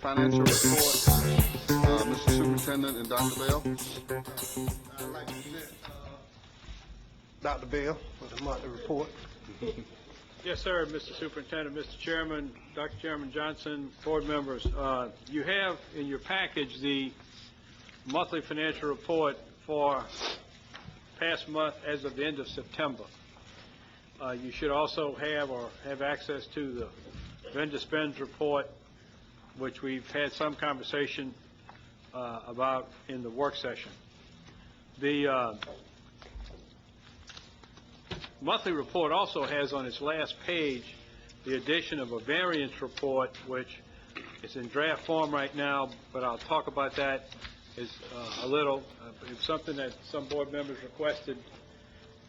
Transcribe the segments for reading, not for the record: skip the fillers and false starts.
financial report, Mr. Superintendent and Dr. Bell. I'd like to present Dr. Bell for the monthly report. Yes, sir, Mr. Superintendent, Mr. Chairman, Dr. Chairman Johnson, board members. You have in your package the monthly financial report for past month as of the end of September. You should also have access to the vendor spends report, which we've had some conversation about in the work session. The monthly report also has on its last page the addition of a variance report, which is in draft form right now, but I'll talk about that a little. It's something that some board members requested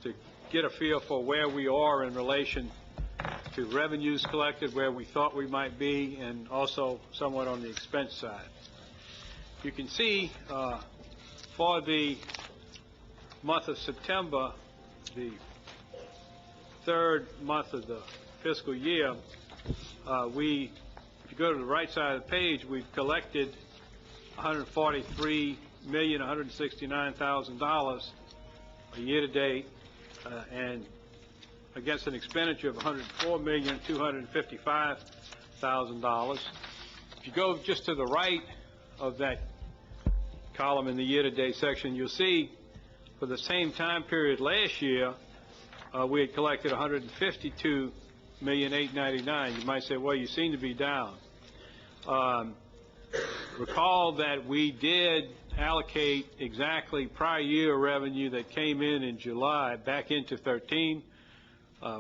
to get a feel for where we are in relation to revenues collected, where we thought we might be, and also somewhat on the expense side. You can see for the month of September, the third month of the fiscal year, if you go to the right side of the page, we've collected $143,169,000 a year to date, and against an expenditure of $104,255,000. If you go just to the right of that column in the year-to-date section, you'll see for the same time period last year, we had collected $152,899,000. You might say, well, you seem to be down. Recall that we did allocate exactly prior year revenue that came in July back into 13.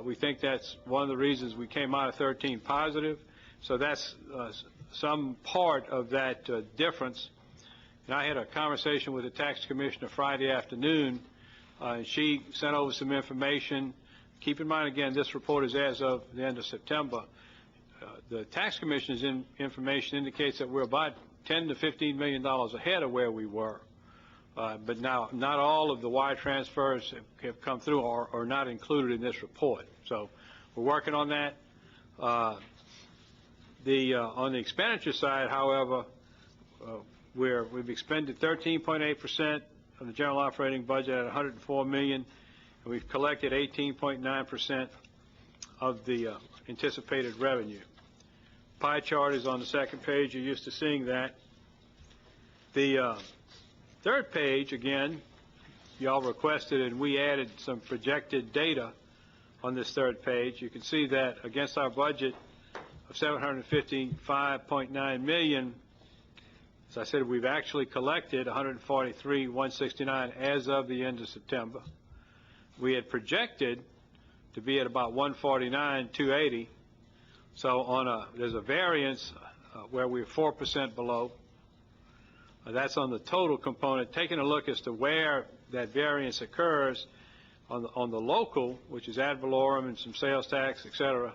We think that's one of the reasons we came out of 13 positive. So that's some part of that difference. And I had a conversation with the tax commissioner Friday afternoon, and she sent over some information. Keep in mind, again, this report is as of the end of September. The tax commissioner's information indicates that we're about $10 to $15 million ahead of where we were. But now, not all of the wire transfers have come through or are not included in this report. So we're working on that. On the expenditure side, however, we've expended 13.8% of the general operating budget at $104 million, and we've collected 18.9% of the anticipated revenue. Pie chart is on the second page. You're used to seeing that. The third page, again, y'all requested, and we added some projected data on this third page. You can see that against our budget of $755.9 million, as I said, we've actually collected $143,169 as of the end of September. We had projected to be at about $149,280. So there's a variance where we're 4% below. That's on the total component. Taking a look as to where that variance occurs on the local, which is ad valorem and some sales tax, et cetera,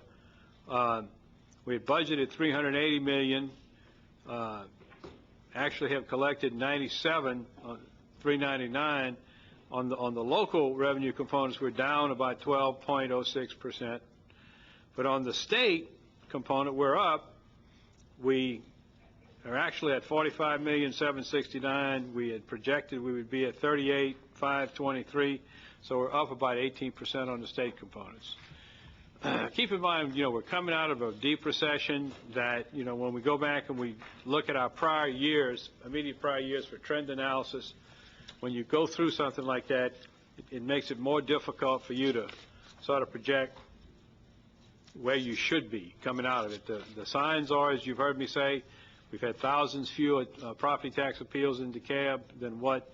we had budgeted $380 million. Actually have collected $97,399. On the local revenue components, we're down about 12.06%. But on the state component, we're up. We are actually at $45,769,000. We had projected we would be at $38,523. So we're up about 18% on the state components. Keep in mind, we're coming out of a deep recession that, when we go back and we look at our prior years, immediate prior years for trend analysis, when you go through something like that, it makes it more difficult for you to sort of project where you should be coming out of it. The signs are, as you've heard me say, we've had thousands fewer property tax appeals in DeKalb than what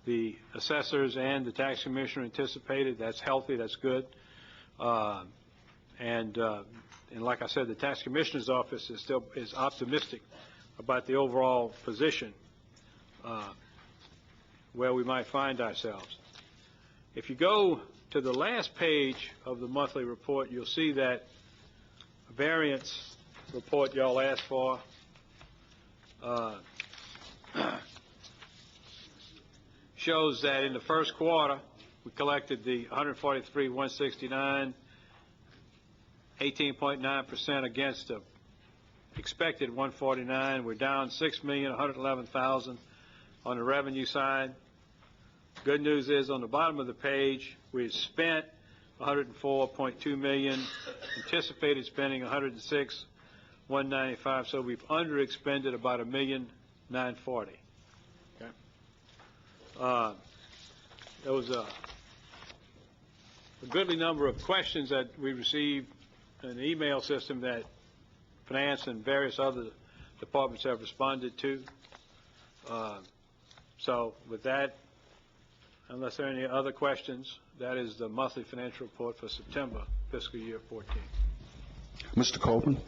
the assessors and the tax commissioner anticipated. That's healthy. That's good. And like I said, the tax commissioner's office is optimistic about the overall position where we might find ourselves. If you go to the last page of the monthly report, you'll see that variance report y'all asked for. Shows that in the first quarter we collected the $143,169, 18.9% against a expected 149. We're down $6,111,000 on the revenue side. Good news is on the bottom of the page, we've spent $104.2 million, anticipated spending $106,195, so we've underexpended about $1,940,000. Okay. There was a goodly number of questions that we received in the email system that finance and various other departments have responded to. So with that, unless there are any other questions, that is the monthly financial report for September fiscal year 14. Mr. Coleman?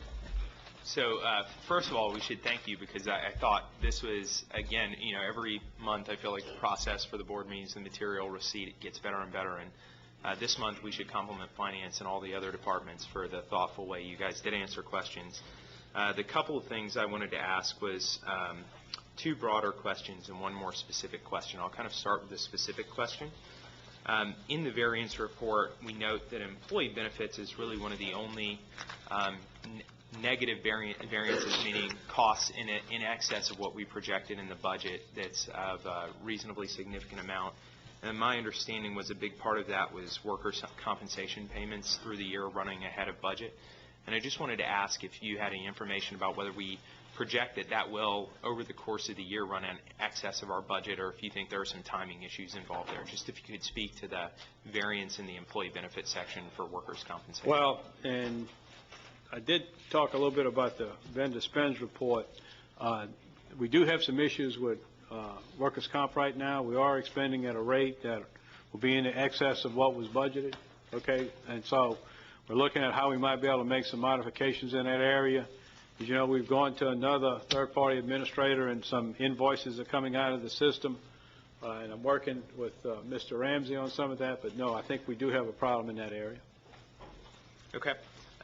So first of all, we should thank you because I thought this was, again, every month I feel like the process for the board meetings and material receipt gets better and better. And this month we should compliment finance and all the other departments for the thoughtful way you guys did answer questions. The couple of things I wanted to ask was two broader questions and one more specific question. I'll kind of start with the specific question. In the variance report, we note that employee benefits is really one of the only negative variances, meaning costs in excess of what we projected in the budget that's of a reasonably significant amount. And my understanding was a big part of that was workers' compensation payments through the year running ahead of budget. And I just wanted to ask if you had any information about whether we project that will, over the course of the year, run in excess of our budget, or if you think there are some timing issues involved there. Just if you could speak to the variance in the employee benefit section for workers' compensation. Well, and I did talk a little bit about the vendor spends report. We do have some issues with workers' comp right now. We are expending at a rate that will be in excess of what was budgeted, okay? And so we're looking at how we might be able to make some modifications in that area. As you know, we've gone to another third-party administrator, and some invoices are coming out of the system, and I'm working with Mr. Ramsey on some of that, but no, I think we do have a problem in that area. Okay.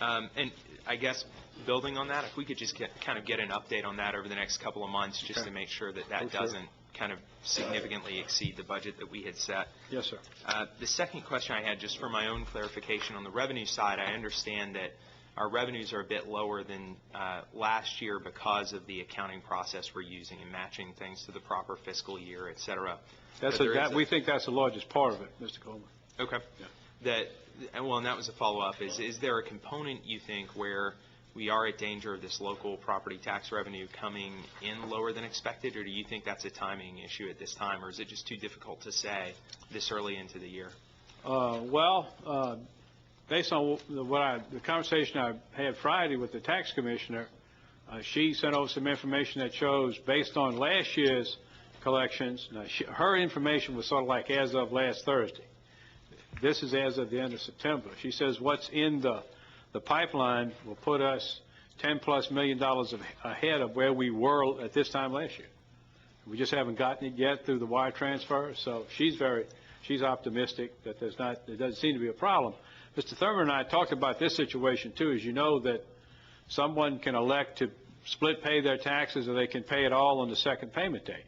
And I guess building on that, if we could just kind of get an update on that over the next couple of months, just to make sure that doesn't kind of significantly exceed the budget that we had set. Yes, sir. The second question I had, just for my own clarification on the revenue side, I understand that our revenues are a bit lower than last year because of the accounting process we're using and matching things to the proper fiscal year, et cetera. We think that's the largest part of it, Mr. Coleman. Okay. Yeah. And that was a follow-up. Is there a component, you think, where we are at danger of this local property tax revenue coming in lower than expected, or do you think that's a timing issue at this time, or is it just too difficult to say this early into the year? Based on the conversation I had Friday with the tax commissioner, she sent over some information that shows, based on last year's collections, her information was sort of like as of last Thursday. This is as of the end of September. She says what's in the pipeline will put us $10+ million ahead of where we were at this time last year. We just haven't gotten it yet through the wire transfer, so she's optimistic that there doesn't seem to be a problem. Mr. Thurman and I talked about this situation too. As you know, that someone can elect to split pay their taxes, or they can pay it all on the second payment date.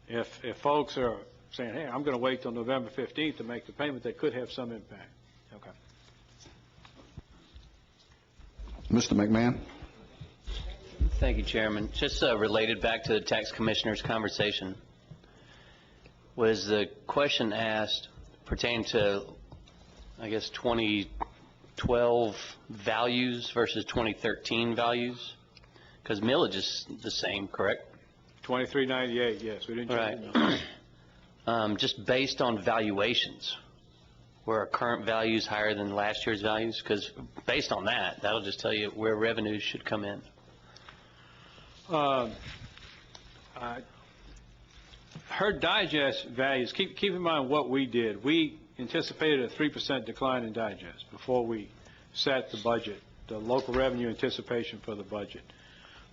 If folks are saying, hey, I'm going to wait till November 15th to make the payment, that could have some impact. Okay. Mr. McMahon? Thank you, Chairman. Just related back to the tax commissioner's conversation, was the question asked pertaining to, I guess, 2012 values versus 2013 values? Because millage is the same, correct? 2398, yes. We didn't change it. Right. Just based on valuations, were our current values higher than last year's values? Because based on that, that'll just tell you where revenues should come in. Her digest values, keep in mind what we did. We anticipated a 3% decline in digest before we set the budget, the local revenue anticipation for the budget.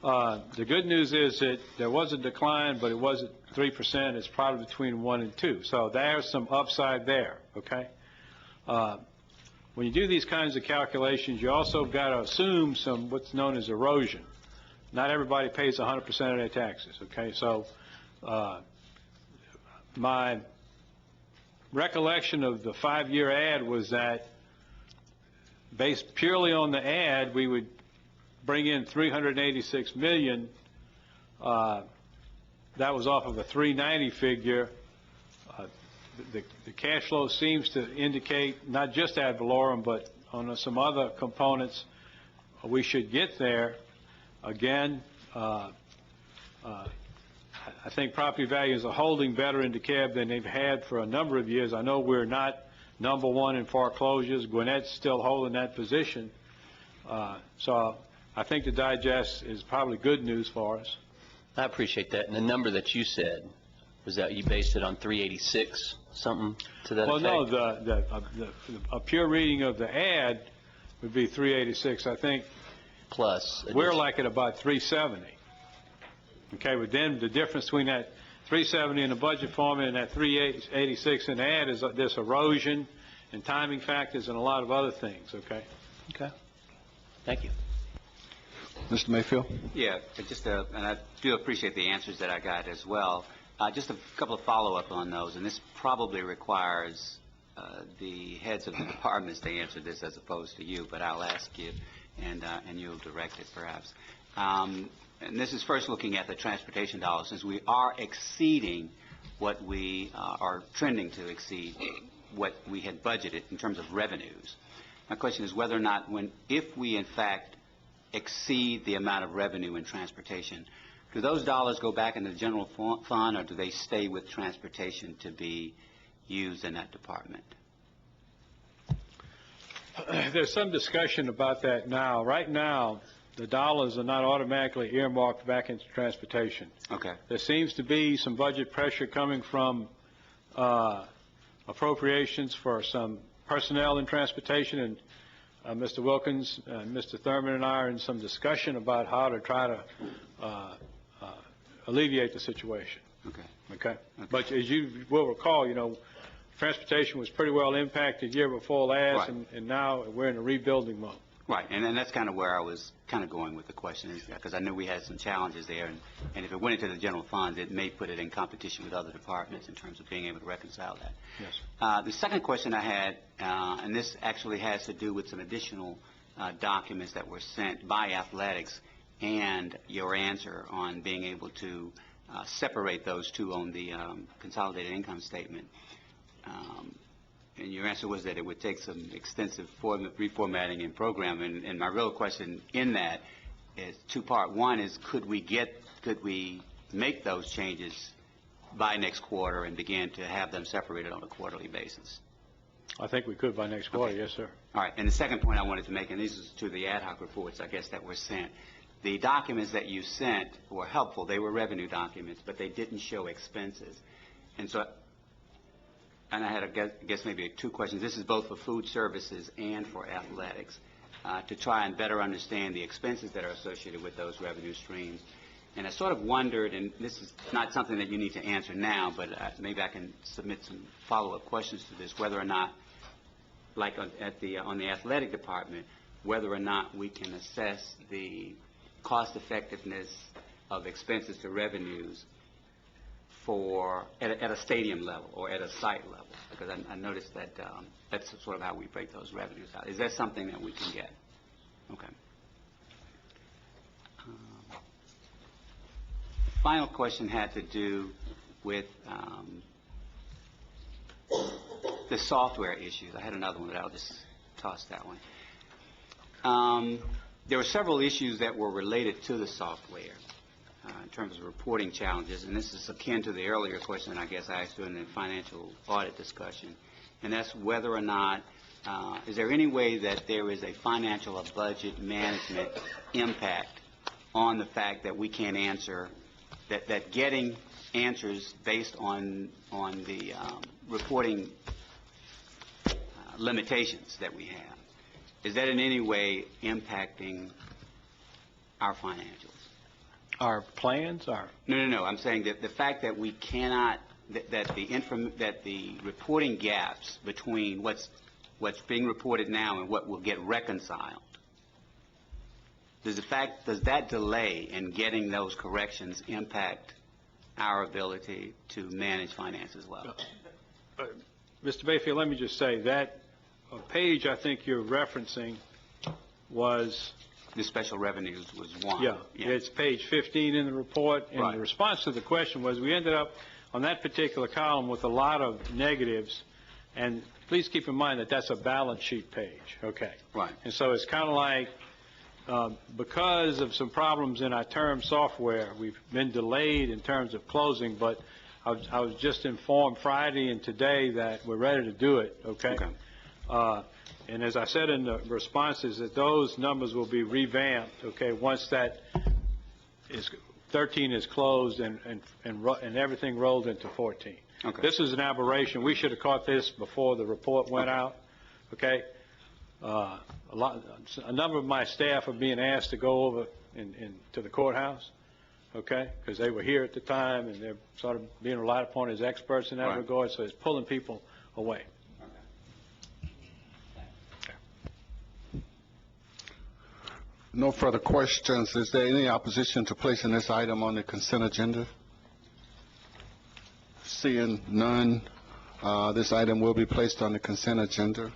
The good news is that there was a decline, but it wasn't 3%. It's probably between 1 and 2. So there's some upside there, okay? When you do these kinds of calculations, you also got to assume some what's known as erosion. Not everybody pays 100% of their taxes, okay? So my recollection of the 5-year ad was that based purely on the ad, we would bring in $386 million. That was off of a 390 figure. The cash flow seems to indicate not just ad valorem, but on some other components, we should get there. Again, I think property values are holding better in DeKalb than they've had for a number of years. I know we're not number one in foreclosures. Gwinnett's still holding that position. So I think the digest is probably good news for us. I appreciate that. And the number that you said, was that you based it on 386, something to that effect? Well, no, a pure reading of the ad would be 386. I think Plus. we're like at about 370. Okay, but then the difference between that 370 in the budget formula and that 386 in the ad is this erosion and timing factors and a lot of other things, okay? Okay. Thank you. Mr. Mayfield? Yeah, and I do appreciate the answers that I got as well. Just a couple of follow-up on those, and this probably requires the heads of the departments to answer this as opposed to you, but I'll ask you, and you'll direct it perhaps. And this is first looking at the transportation dollars, since we are exceeding what we are trending to exceed what we had budgeted in terms of revenues. My question is whether or not if we in fact exceed the amount of revenue in transportation, do those dollars go back into the general fund, or do they stay with transportation to be used in that department? There's some discussion about that now. Right now, the dollars are not automatically earmarked back into transportation. Okay. There seems to be some budget pressure coming from appropriations for some personnel in transportation, and Mr. Wilkins and Mr. Thurman and I are in some discussion about how to try to alleviate the situation. Okay. But as you will recall, transportation was pretty well impacted year before last, Right. and now we're in a rebuilding mode. Right, and that's kind of where I was kind of going with the question, because I knew we had some challenges there, and if it went into the general fund, it may put it in competition with other departments in terms of being able to reconcile that. Yes. The second question I had, and this actually has to do with some additional documents that were sent by athletics, and your answer on being able to separate those two on the consolidated income statement. And your answer was that it would take some extensive reformatting and programming. And my real question in that is two-part. One is, could we make those changes by next quarter and begin to have them separated on a quarterly basis? I think we could by next quarter, Okay. Yes, sir. All right. And the second point I wanted to make, and this is to the ad hoc reports, I guess, that were sent. The documents that you sent were helpful. They were revenue documents, but they didn't show expenses. And I had, I guess, maybe two questions. This is both for food services and for athletics, to try and better understand the expenses that are associated with those revenue streams. And I sort of wondered, and this is not something that you need to answer now, but maybe I can submit some follow-up questions to this, whether or not, like on the athletic department, whether or not we can assess the cost effectiveness of expenses to revenues at a stadium level or at a site level, because I noticed that that's sort of how we break those revenues out. Is that something that we can get? Okay. Final question had to do with the software issues. I had another one, but I'll just toss that one. There were several issues that were related to the software in terms of reporting challenges, and this is akin to the earlier question I guess I asked during the financial audit discussion, and that's whether or not, is there any way that there is a financial or budget management impact on the fact that we can't answer, that getting answers based on the reporting limitations that we have, is that in any way impacting our financials? Our plans are? No. I'm saying that the fact that we cannot, that the reporting gaps between what's being reported now and what will get reconciled, does that delay in getting those corrections impact our ability to manage finances well? Mr. Mayfield, let me just say that page I think you're referencing was the special revenues was one. Yeah, it's page 15 in the report, and Right. the response to the question was, we ended up on that particular column with a lot of negatives, and please keep in mind that that's a balance sheet page, okay? Right. And so it's kind of like, because of some problems in our term software, we've been delayed in terms of closing, but I was just informed Friday and today that we're ready to do it, okay? And as I said in the responses, that those numbers will be revamped, okay, once that is, 13 is closed and everything rolled into 14. Okay. This is an aberration. We should have caught this before the report went out, okay? A number of my staff are being asked to go over to the courthouse, okay, because they were here at the time, and they're sort of being relied upon as experts in that Right. regard, so it's pulling people away. No further questions. Is there any opposition to placing this item on the consent agenda? Seeing none, this item will be placed on the consent agenda.